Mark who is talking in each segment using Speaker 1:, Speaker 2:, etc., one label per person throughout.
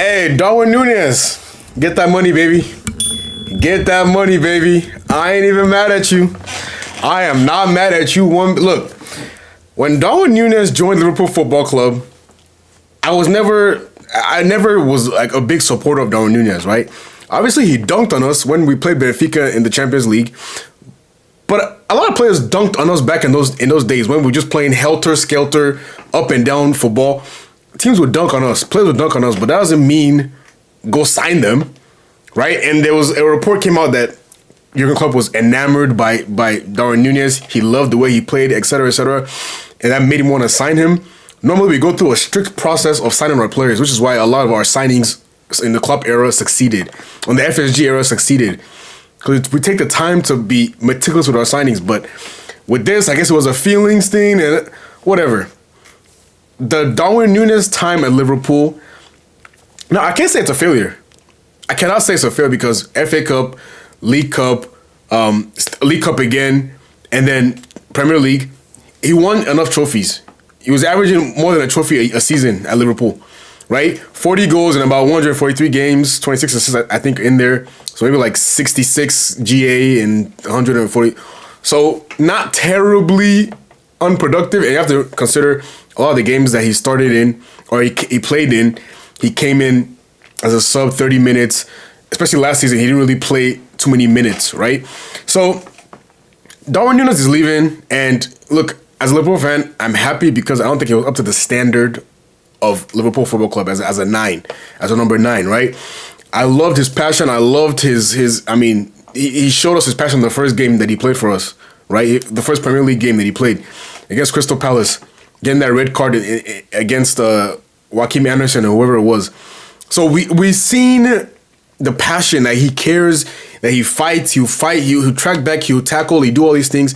Speaker 1: Hey, Darwin Nunez, get that money, baby. Get that money, baby. I ain't even mad at you. I am not mad at you. Look, when Darwin Nunez joined Liverpool Football Club, I never was like a big supporter of Darwin Nunez, right? Obviously, he dunked on us when we played Benfica in the Champions League. But a lot of players dunked on us back in those days when we were just playing helter-skelter, up and down football. Teams would dunk on us, players would dunk on us, but that doesn't mean go sign them, right? And there was a report came out that Jurgen Klopp was enamored by Darwin Nunez. He loved the way he played, etc., etc., and that made him want to sign him. Normally, we go through a strict process of signing our players, which is why a lot of our signings in the Klopp era succeeded, on the FSG era succeeded, because we take the time to be meticulous with our signings. But with this, I guess it was a feelings thing and whatever. The Darwin Nunez time at Liverpool, no, I can't say it's a failure. I cannot say it's a failure because FA Cup, League Cup again, and then Premier League, he won enough trophies. He was averaging more than a trophy a season at Liverpool, right? 40 goals in about 143 games, 26 assists, I think, in there. So maybe like 66 GA and 140. So not terribly unproductive. And you have to consider a lot of the games that he started in or he played in. He came in as a sub 30 minutes, especially last season. He didn't really play too many minutes, right? So Darwin Nunez is leaving. And look, as a Liverpool fan, I'm happy because I don't think he was up to the standard of Liverpool Football Club as a number 9, right? I loved his passion. I loved his. I mean, he showed us his passion in the first game that he played for us, right? The first Premier League game that he played against Crystal Palace, getting that red card against Joachim Andersen or whoever it was. So we've seen the passion that he cares, that he fights, he'll fight, he'll track back, he'll tackle, he'll do all these things.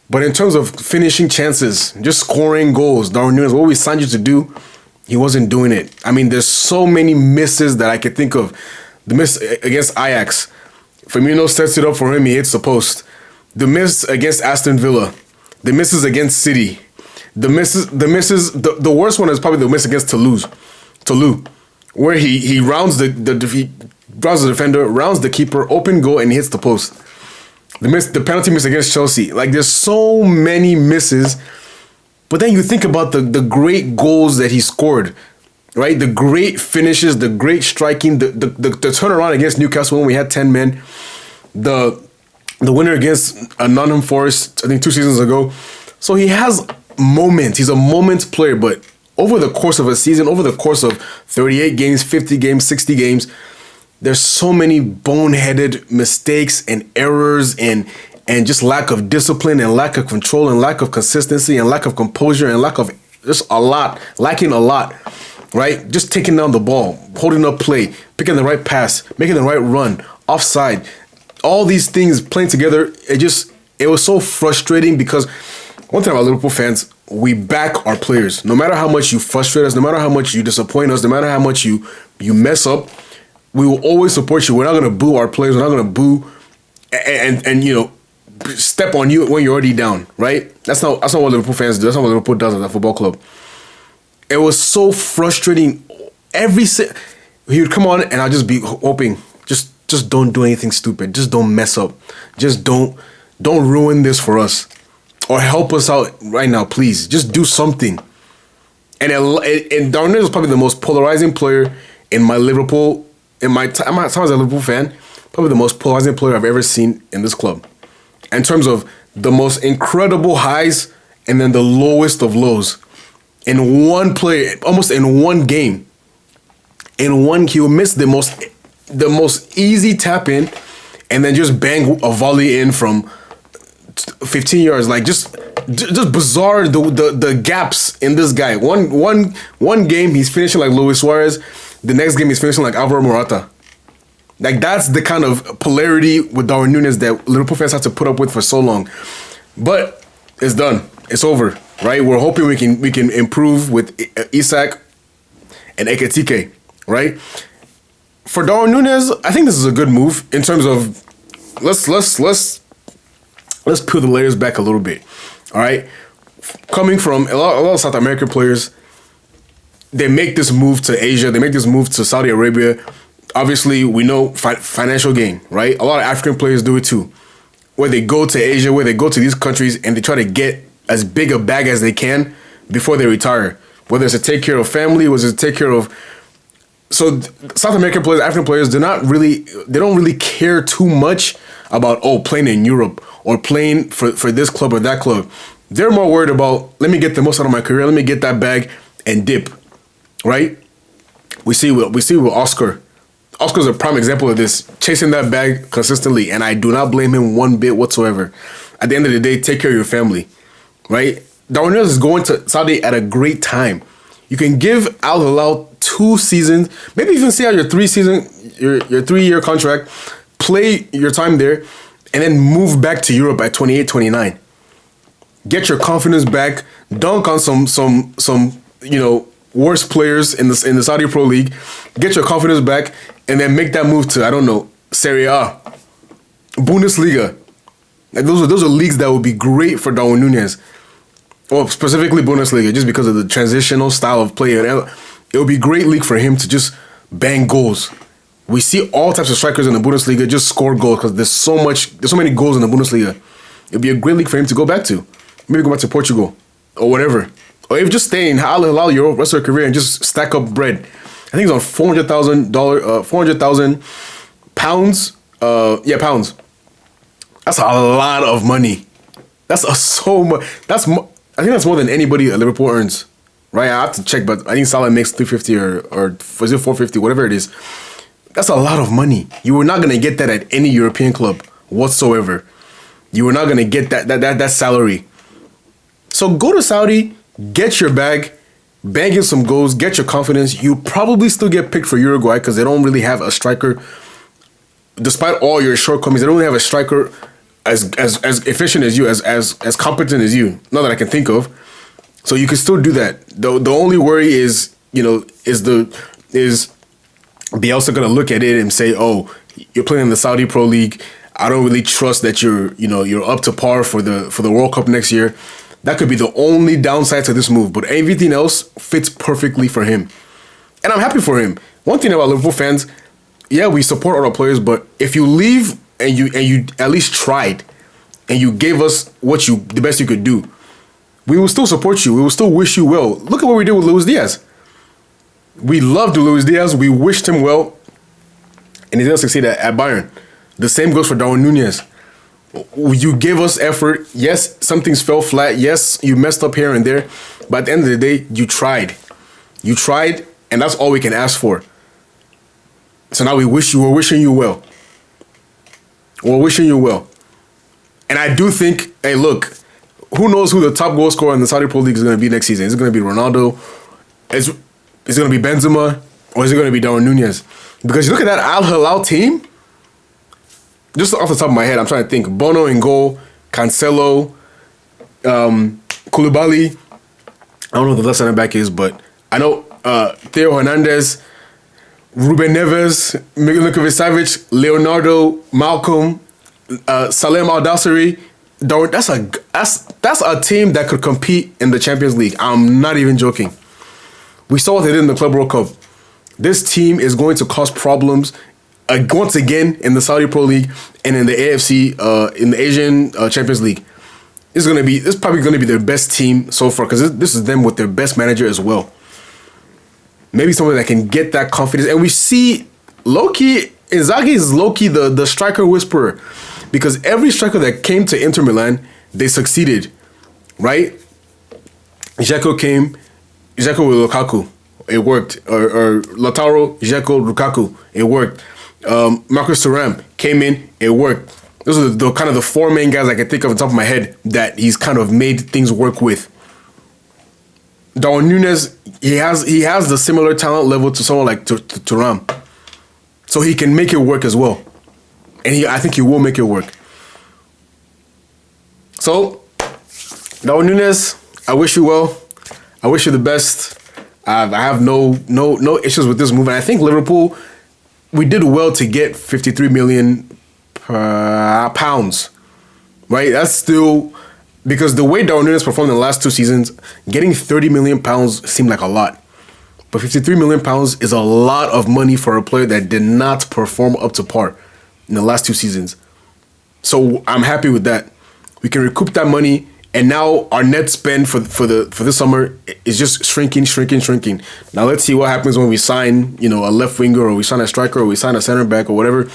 Speaker 1: But in terms of finishing chances, just scoring goals, Darwin Nunez, what we signed you to do, he wasn't doing it. I mean, there's so many misses that I could think of. The miss against Ajax, Firmino sets it up for him, he hits the post. The miss against Aston Villa, the misses against City, the worst one is probably the miss against Toulouse, where he rounds the defender, rounds the keeper, open goal, and hits the post. The penalty miss against Chelsea. Like, there's so many misses. But then you think about the great goals that he scored, right? The great finishes, the great striking, the turnaround against Newcastle when we had 10 men, the winner against Nottingham Forest, I think 2 seasons ago. So he has moments. He's a moments player, but over the course of a season, over the course of 38 games, 50 games, 60 games, there's so many boneheaded mistakes and errors and just lack of discipline and lack of control and lack of consistency and lack of composure and lacking a lot, right? Just taking down the ball, holding up play, picking the right pass, making the right run, offside, all these things playing together. It was so frustrating because one thing about Liverpool fans, we back our players. No matter how much you frustrate us, no matter how much you disappoint us, no matter how much you mess up, we will always support you. We're not going to boo our players. We're not going to boo and step on you when you're already down, right? That's not what Liverpool fans do. That's not what Liverpool does at a football club. It was so frustrating. He would come on and I'd just be hoping, just don't do anything stupid. Just don't mess up. Just don't ruin this for us. Or help us out right now, please. Just do something. And Darwin Nunez was probably the most polarizing player in my time as a Liverpool fan, probably the most polarizing player I've ever seen in this club. In terms of the most incredible highs and then the lowest of lows. In one play, almost in one game. He'll miss the most easy tap in and then just bang a volley in from 15 yards. Like just bizarre the gaps in this guy. One game he's finishing like Luis Suarez. The next game he's finishing like Alvaro Morata. Like, that's the kind of polarity with Darwin Nunez that Liverpool fans have to put up with for so long. But it's done. It's over, right? We're hoping we can improve with Isak and Ekitike, right? For Darwin Nunez, I think this is a good move in terms of let's peel the layers back a little bit. All right, coming from a lot of South American players, they make this move to Asia, they make this move to Saudi Arabia. Obviously, we know financial gain, right? A lot of African players do it too, where they go to Asia, where they go to these countries, and they try to get as big a bag as they can before they retire. Whether it's to take care of family, whether it's to take care of. So South American players, African players, they don't really care too much about playing in Europe or playing for this club or that club. They're more worried about, let me get the most out of my career, let me get that bag and dip, right? We see with Oscar. Oscar's a prime example of this, chasing that bag consistently, and I do not blame him one bit whatsoever. At the end of the day, take care of your family, right? Darwin Nunez is going to Saudi at a great time. You can give Al Hilal 2 seasons, maybe even see out your 3-year contract, play your time there, and then move back to Europe at 28, 29. Get your confidence back, dunk on some worst players in the Saudi Pro League, get your confidence back, and then make that move to, I don't know, Serie A, Bundesliga. Like those are leagues that would be great for Darwin Nunez. Well, specifically Bundesliga, just because of the transitional style of play. It would be a great league for him to just bang goals. We see all types of strikers in the Bundesliga just score goals because there's so many goals in the Bundesliga. It would be a great league for him to go back to. Maybe go back to Portugal or whatever. Or if just stay in Al Hilal your rest of your career and just stack up bread. I think it's on £400,000 pounds. Pounds. That's a lot of money. That's so much. I think that's more than anybody at Liverpool earns. Right? I have to check, but I think Salah makes 350 or is it 450, whatever it is. That's a lot of money. You were not going to get that at any European club whatsoever. You were not going to get that salary. So go to Saudi, get your bag, bang in some goals, get your confidence. You probably still get picked for Uruguay because they don't really have a striker. Despite all your shortcomings, they don't really have a striker as efficient as you, as competent as you. Not that I can think of. So you can still do that. The only worry is Bielsa gonna look at it and say, "Oh, you're playing in the Saudi Pro League. I don't really trust that you're up to par for the World Cup next year." That could be the only downside to this move, but everything else fits perfectly for him. And I'm happy for him. One thing about Liverpool fans, yeah, we support all our players, but if you leave and you at least tried and you gave us the best you could do, we will still support you. We will still wish you well. Look at what we did with Luis Diaz. We loved Luis Diaz. We wished him well, and he didn't succeed at Bayern. The same goes for Darwin Nunez. You gave us effort. Yes, some things fell flat. Yes, you messed up here and there. But at the end of the day, you tried. You tried, and that's all we can ask for. So now we're wishing you well. We're wishing you well. And I do think, hey, look, who knows who the top goal scorer in the Saudi Pro League is going to be next season? Is it going to be Ronaldo? Is it going to be Benzema? Or is it going to be Darwin Nunez? Because you look at that Al Hilal team, just off the top of my head, I'm trying to think. Bono in goal, Cancelo, Koulibaly. I don't know who the left center back is, but I know Theo Hernandez, Ruben Neves, Milinkovic Savic, Leonardo, Malcolm, Salem Al-Dasseri. That's a team that could compete in the Champions League. I'm not even joking. We saw what they did in the Club World Cup. This team is going to cause problems once again in the Saudi Pro League and in the AFC, in the Asian Champions League. This is probably going to be their best team so far because this is them with their best manager as well. Maybe someone that can get that confidence. And we see Inzaghi is low-key the striker whisperer because every striker that came to Inter Milan, they succeeded, right? Dzeko with Lukaku. It worked. Or Lautaro, Dzeko, Lukaku. It worked. Marcus Thuram came in. It worked. Those are the kind of the 4 main guys I can think of on top of my head that he's kind of made things work with. Darwin Nunez, he has the similar talent level to someone like Thuram, so he can make it work as well, and I think he will make it work. So, Darwin Nunez, I wish you well. I wish you the best. I have no issues with this move, and I think Liverpool, we did well to get 53 million pounds, right? That's still, because the way Darwin Nunez performed in the last 2 seasons, getting 30 million pounds seemed like a lot. But £53 million is a lot of money for a player that did not perform up to par in the last 2 seasons. So I'm happy with that. We can recoup that money, and now our net spend for this summer is just shrinking. Now let's see what happens when we sign, a left winger, or we sign a striker, or we sign a center back, or whatever.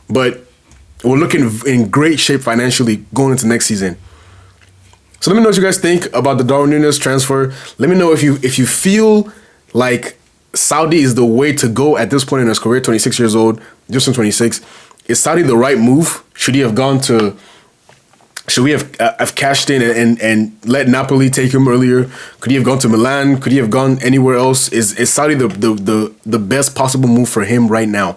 Speaker 1: But we're looking in great shape financially going into next season. So let me know what you guys think about the Darwin Nunez transfer. Let me know if you feel like Saudi is the way to go at this point in his career. 26 years old, just turned 26. Is Saudi the right move? Should he have gone to? Should we have cashed in and let Napoli take him earlier? Could he have gone to Milan? Could he have gone anywhere else? Is Saudi the best possible move for him right now?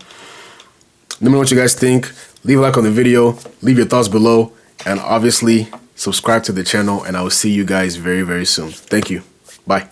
Speaker 1: Let me know what you guys think. Leave a like on the video. Leave your thoughts below. And obviously, subscribe to the channel. And I will see you guys very, very soon. Thank you. Bye.